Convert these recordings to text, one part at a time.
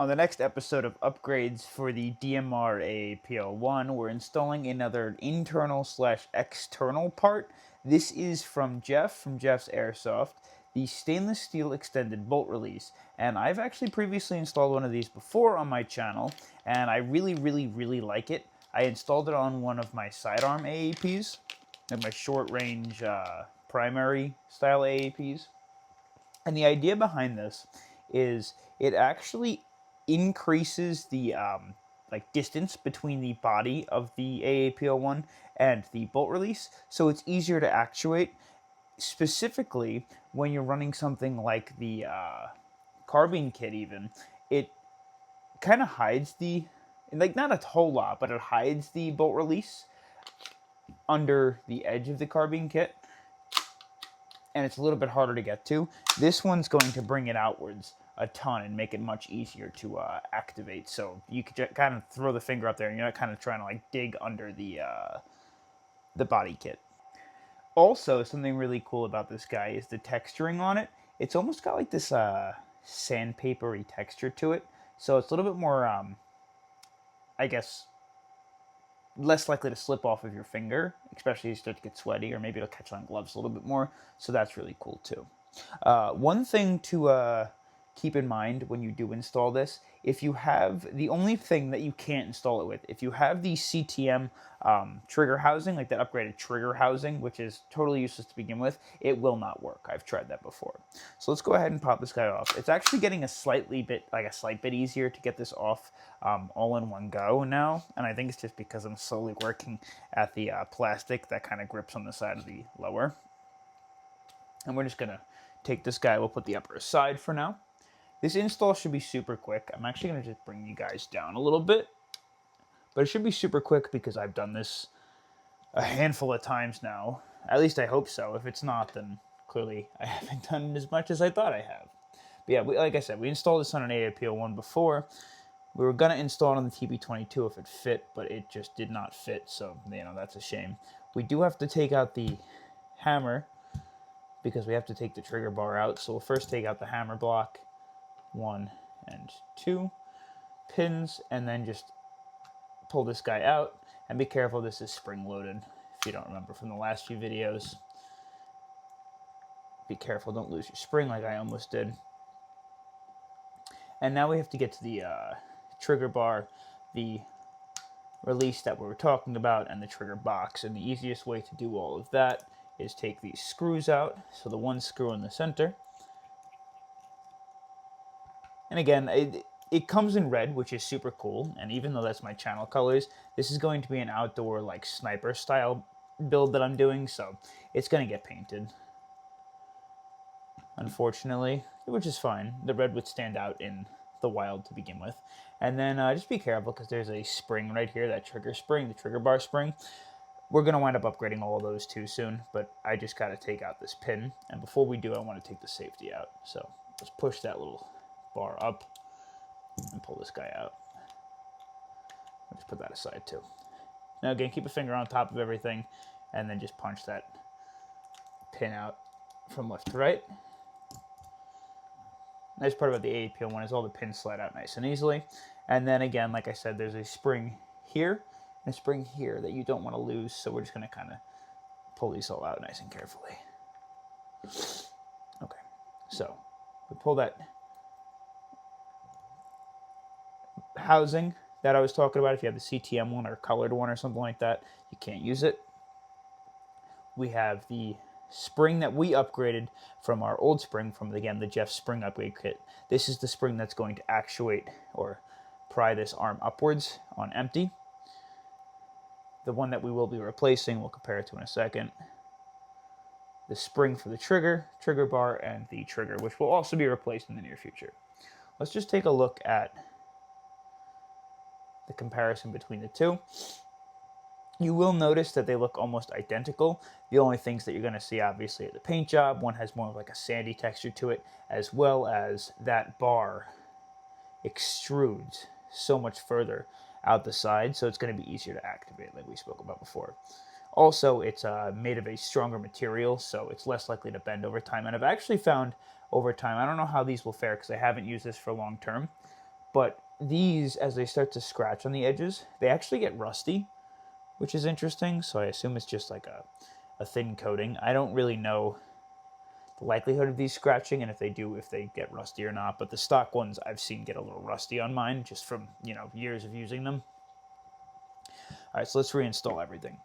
On the next episode of upgrades for the DMR AAP01, we're installing another internal slash external part. This is from Jeff's Airsoft, the stainless steel extended bolt release. And I've actually previously installed one of these before on my channel, and I really like it. I installed it on one of my sidearm AAPs, like my short range primary style AAPs. And the idea behind this is it actually increases the distance between the body of the AAP01 and the bolt release, so it's easier to actuate. Specifically, when you're running something like the carbine kit, even it kind of hides the, like, not a whole lot, but it hides the bolt release under the edge of the carbine kit, and it's a little bit harder to get to. This one's going to bring it outwards a ton and make it much easier to activate. So you could just kind of throw the finger up there, and you're not kind of trying to like dig under the body kit. Also, something really cool about this guy is the texturing on it. It's almost got like this sandpapery texture to it, so it's a little bit more, I guess, less likely to slip off of your finger, especially as you start to get sweaty, or maybe it'll catch on gloves a little bit more, so that's really cool too. One thing to keep in mind when you do install this, if you have, the only thing that you can't install it with, if you have the CTM trigger housing, like that upgraded trigger housing, which is totally useless to begin with, it will not work. I've tried that before. So let's go ahead and pop this guy off. It's actually getting a slight bit easier to get this off all in one go now, and I think it's just because I'm slowly working at the plastic that kind of grips on the side of the lower. And we're just gonna take this guy, we'll put the upper aside for now. This install should be super quick. I'm actually going to just bring you guys down a little bit, but it should be super quick because I've done this a handful of times now. At least I hope so. If it's not, then clearly I haven't done as much as I thought I have. But yeah, like I said, we installed this on an AAP01 before. We were going to install it on the TB22 if it fit, but it just did not fit, so that's a shame. We do have to take out the hammer because we have to take the trigger bar out, so we'll first take out the hammer block, 1 and 2 pins, and then just pull this guy out. And be careful, this is spring loaded if you don't remember from the last few videos. Be careful, don't lose your spring like I almost did. And now we have to get to the trigger bar, the release that we were talking about, and the trigger box. And the easiest way to do all of that is take these screws out. So the one screw in the center. And again, it comes in red, which is super cool. And even though that's my channel colors, this is going to be an outdoor, like, sniper style build that I'm doing, so it's going to get painted, unfortunately, which is fine. The red would stand out in the wild to begin with. And then just be careful, because there's a spring right here, that trigger spring, the trigger bar spring. We're going to wind up upgrading all of those too soon, but I just got to take out this pin. And before we do, I want to take the safety out. So let's push that little bar up and pull this guy out. I'll just put that aside too. Now again, keep a finger on top of everything, and then just punch that pin out from left to right. Nice part about the AAP01 is all the pins slide out nice and easily. And then again, like I said, there's a spring here and a spring here that you don't want to lose, so we're just going to kind of pull these all out nice and carefully. Okay, so we pull that housing that I was talking about. If you have the CTM one or colored one or something like that, you can't use it. We have the spring that we upgraded from our old spring from, again, the Jefe spring upgrade kit. This is the spring that's going to actuate or pry this arm upwards on empty. The one that we will be replacing, we'll compare it to in a second. The spring for the trigger bar, and the trigger, which will also be replaced in the near future. Let's just take a look at the comparison between the two. You will notice that they look almost identical. The only things that you're going to see, obviously, are the paint job. One has more of like a sandy texture to it, as well as that bar extrudes so much further out the side, so it's going to be easier to activate, like we spoke about before. Also, it's made of a stronger material, so it's less likely to bend over time. And I've actually found over time, I don't know how these will fare because I haven't used this for long term, But these, as they start to scratch on the edges, they actually get rusty, which is interesting. So I assume it's just like a thin coating. I don't really know the likelihood of these scratching and if they get rusty or not. But the stock ones I've seen get a little rusty on mine just from, years of using them. All right, so let's reinstall everything.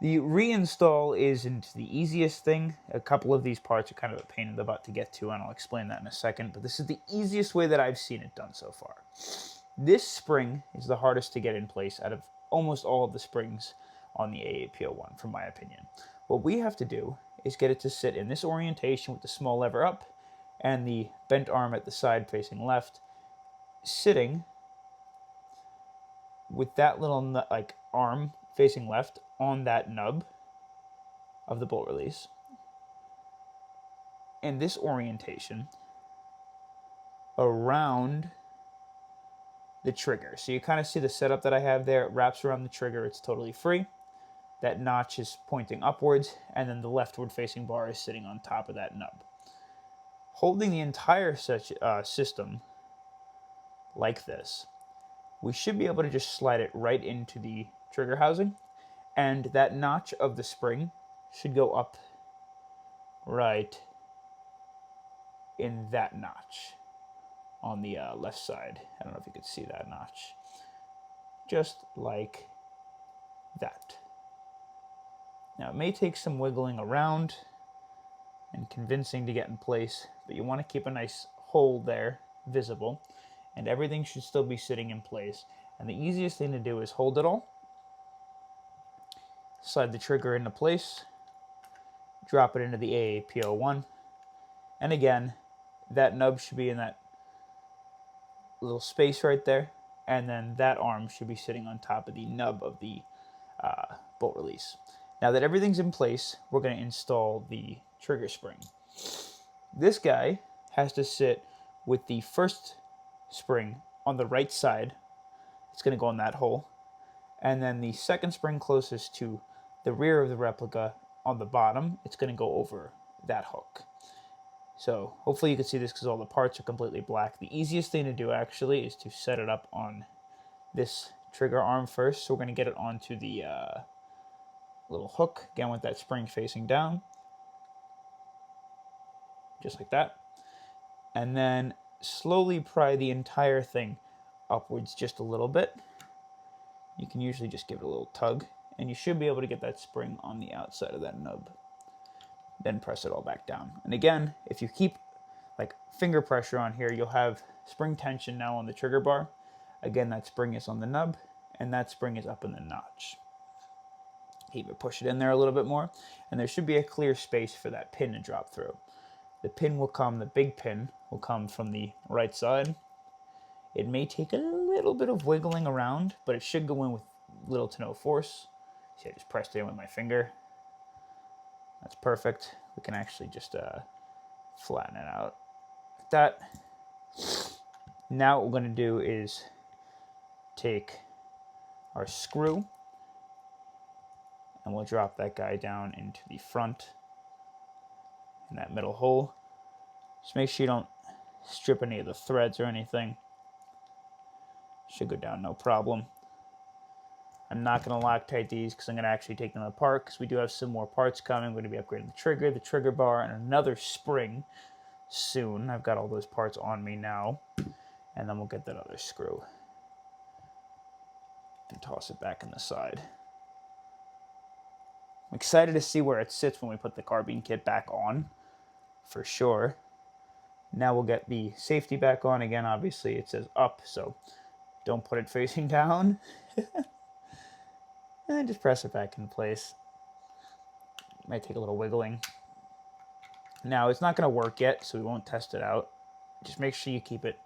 The reinstall isn't the easiest thing. A couple of these parts are kind of a pain in the butt to get to, and I'll explain that in a second, but this is the easiest way that I've seen it done so far. This spring is the hardest to get in place out of almost all of the springs on the AAP01, from my opinion. What we have to do is get it to sit in this orientation with the small lever up and the bent arm at the side facing left, sitting with that little arm facing left on that nub of the bolt release. In this orientation around the trigger. So you kind of see the setup that I have there. It wraps around the trigger. It's totally free. That notch is pointing upwards, and then the leftward facing bar is sitting on top of that nub. Holding the entire system like this, we should be able to just slide it right into the trigger housing, and that notch of the spring should go up right in that notch on the left side. I don't know if you could see that notch. Just like that. Now, it may take some wiggling around and convincing to get in place, but you want to keep a nice hole there visible, and everything should still be sitting in place. And the easiest thing to do is hold it all, slide the trigger into place, drop it into the AAP01, and again, that nub should be in that little space right there, and then that arm should be sitting on top of the nub of the bolt release. Now that everything's in place, we're going to install the trigger spring. This guy has to sit with the first spring on the right side. It's going to go in that hole. And then the second spring closest to the rear of the replica on the bottom, it's going to go over that hook. So hopefully you can see this because all the parts are completely black. The easiest thing to do actually is to set it up on this trigger arm first. So we're going to get it onto the little hook, again with that spring facing down, just like that. And then slowly pry the entire thing upwards just a little bit. You can usually just give it a little tug, and you should be able to get that spring on the outside of that nub. Then press it all back down. And again, if you keep finger pressure on here, you'll have spring tension now on the trigger bar. Again, that spring is on the nub, and that spring is up in the notch. Even push it in there a little bit more, and there should be a clear space for that pin to drop through. The big pin will come from the right side. It may take a little bit of wiggling around, but it should go in with little to no force. See, I just pressed it in with my finger. That's perfect. We can actually just flatten it out like that. Now what we're going to do is take our screw, and we'll drop that guy down into the front in that middle hole. Just make sure you don't strip any of the threads or anything. Should go down no problem. I'm not going to Loctite these because I'm going to actually take them apart because we do have some more parts coming. We're going to be upgrading the trigger bar, and another spring soon. I've got all those parts on me now. And then we'll get that other screw and toss it back in the side. I'm excited to see where it sits when we put the carbine kit back on, for sure. Now we'll get the safety back on. Again, obviously it says up, so don't put it facing down. And just press it back in place. Might take a little wiggling. Now, it's not going to work yet, so we won't test it out. Just make sure you keep it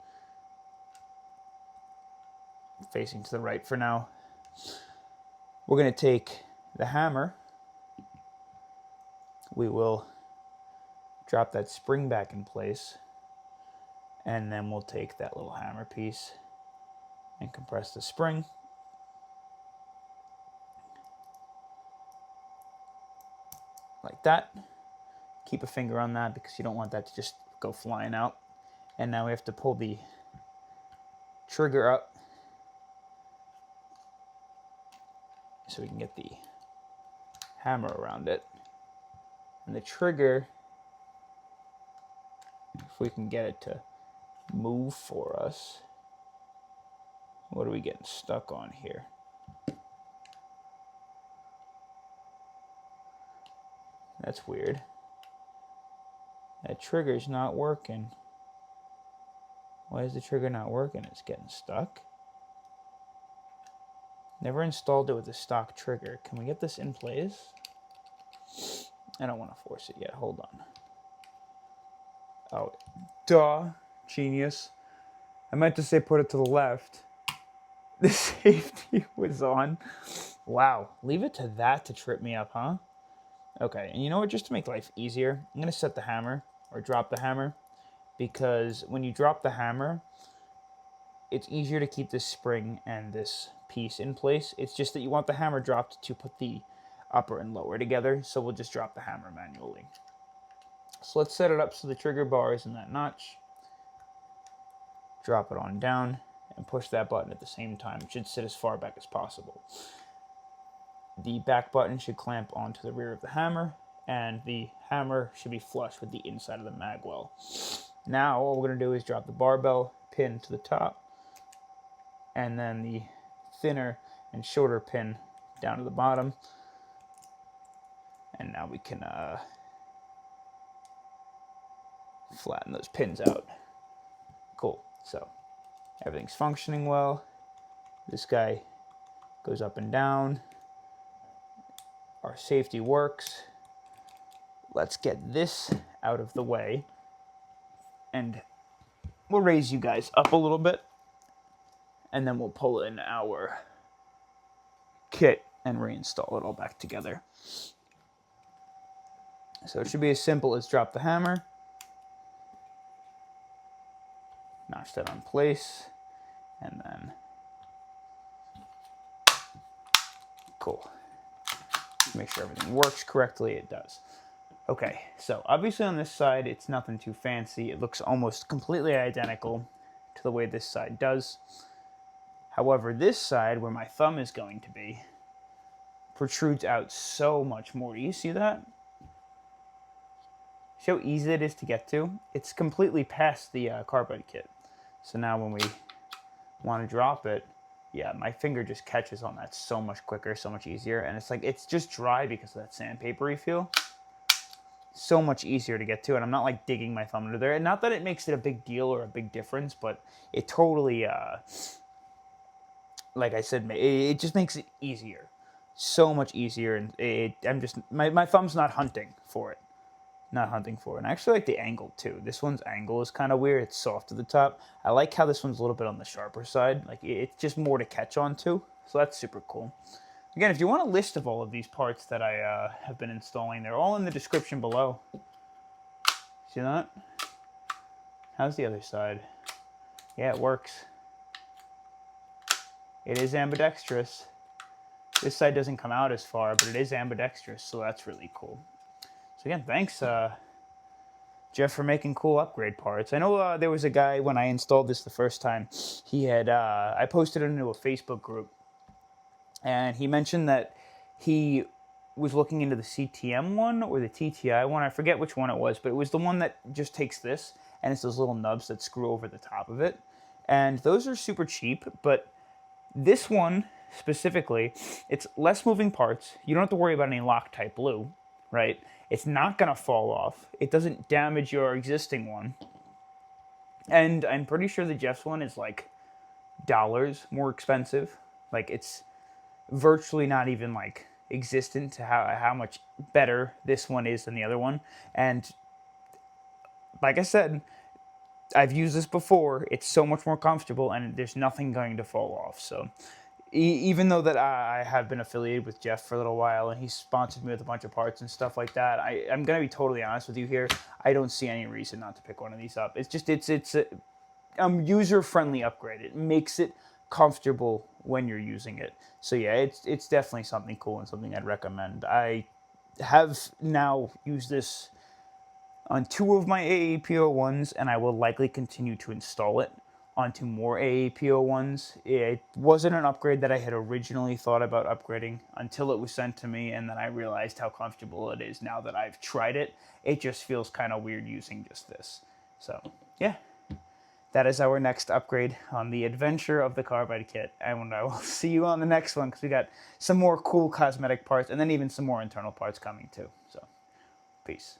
facing to the right for now. We're going to take the hammer. We will drop that spring back in place, and then we'll take that little hammer piece and compress the spring. Like that. Keep a finger on that because you don't want that to just go flying out. And now we have to pull the trigger up so we can get the hammer around it. And the trigger, if we can get it to move for us. What are we getting stuck on here? That's weird. That trigger's not working. Why is the trigger not working? It's getting stuck. Never installed it with a stock trigger. Can we get this in place? I don't want to force it yet. Hold on. Oh, duh. Genius. I meant to say put it to the left. The safety was on. Wow. Leave it to that to trip me up, huh? Okay, and you know what? Just to make life easier, I'm going to set the hammer, or drop the hammer, because when you drop the hammer, it's easier to keep this spring and this piece in place. It's just that you want the hammer dropped to put the upper and lower together, so we'll just drop the hammer manually. So let's set it up so the trigger bar is in that notch. Drop it on down and push that button at the same time. It should sit as far back as possible. The back button should clamp onto the rear of the hammer, and the hammer should be flush with the inside of the mag well. Now all we're going to do is drop the barbell pin to the top, and then the thinner and shorter pin down to the bottom. And now we can flatten those pins out. Cool. So everything's functioning well. This guy goes up and down. Our safety works. Let's get this out of the way. And we'll raise you guys up a little bit. And then we'll pull in our kit and reinstall it all back together. So it should be as simple as drop the hammer. Notch that on place. And then... cool. Make sure everything works correctly. It does. Okay, so obviously on this side, it's nothing too fancy. It looks almost completely identical to the way this side does. However, this side, where my thumb is going to be, protrudes out so much more. Do you see that? See how easy it is to get to? It's completely past the carbide kit. So now when we want to drop it, yeah, my finger just catches on that so much quicker, so much easier. And it's like, it's just dry because of that sandpapery feel. So much easier to get to, and I'm not like digging my thumb under there. And not that it makes it a big deal or a big difference, but it totally, like I said, it just makes it easier. So much easier, and I'm just, my thumb's not hunting for it. Not hunting for it. And I actually like the angle too. This one's angle is kind of weird. It's soft at the top. I like how this one's a little bit on the sharper side. Like, it's just more to catch on to. So that's super cool. Again, if you want a list of all of these parts that I have been installing, they're all in the description below. See that? How's the other side? Yeah, it works. It is ambidextrous. This side doesn't come out as far, but it is ambidextrous, so that's really cool. So again, thanks, Jeff, for making cool upgrade parts. I know there was a guy, when I installed this the first time, he had, I posted it into a Facebook group, and he mentioned that he was looking into the CTM one or the TTI one. I forget which one it was, but it was the one that just takes this, and it's those little nubs that screw over the top of it. And those are super cheap, but this one specifically, it's less moving parts. You don't have to worry about any Loctite glue, right? It's not going to fall off. It doesn't damage your existing one. And I'm pretty sure the Jeff's one is like dollars more expensive. Like, it's virtually not even like existent to how much better this one is than the other one. And like I said, I've used this before. It's so much more comfortable, and there's nothing going to fall off. So even though that I have been affiliated with Jeff for a little while, and he's sponsored me with a bunch of parts and stuff like that, I'm going to be totally honest with you here. I don't see any reason not to pick one of these up. It's just, it's a user-friendly upgrade. It makes it comfortable when you're using it. So yeah, it's definitely something cool and something I'd recommend. I have now used this on 2 of my AAP01s, and I will likely continue to install it onto more AAP01s. It wasn't an upgrade that I had originally thought about upgrading until it was sent to me, and then I realized how comfortable it is now that I've tried it. It just feels kind of weird using just this. So, yeah. That is our next upgrade on the adventure of the Carbine Kit. And I will see you on the next one, because we got some more cool cosmetic parts and then even some more internal parts coming too. So, peace.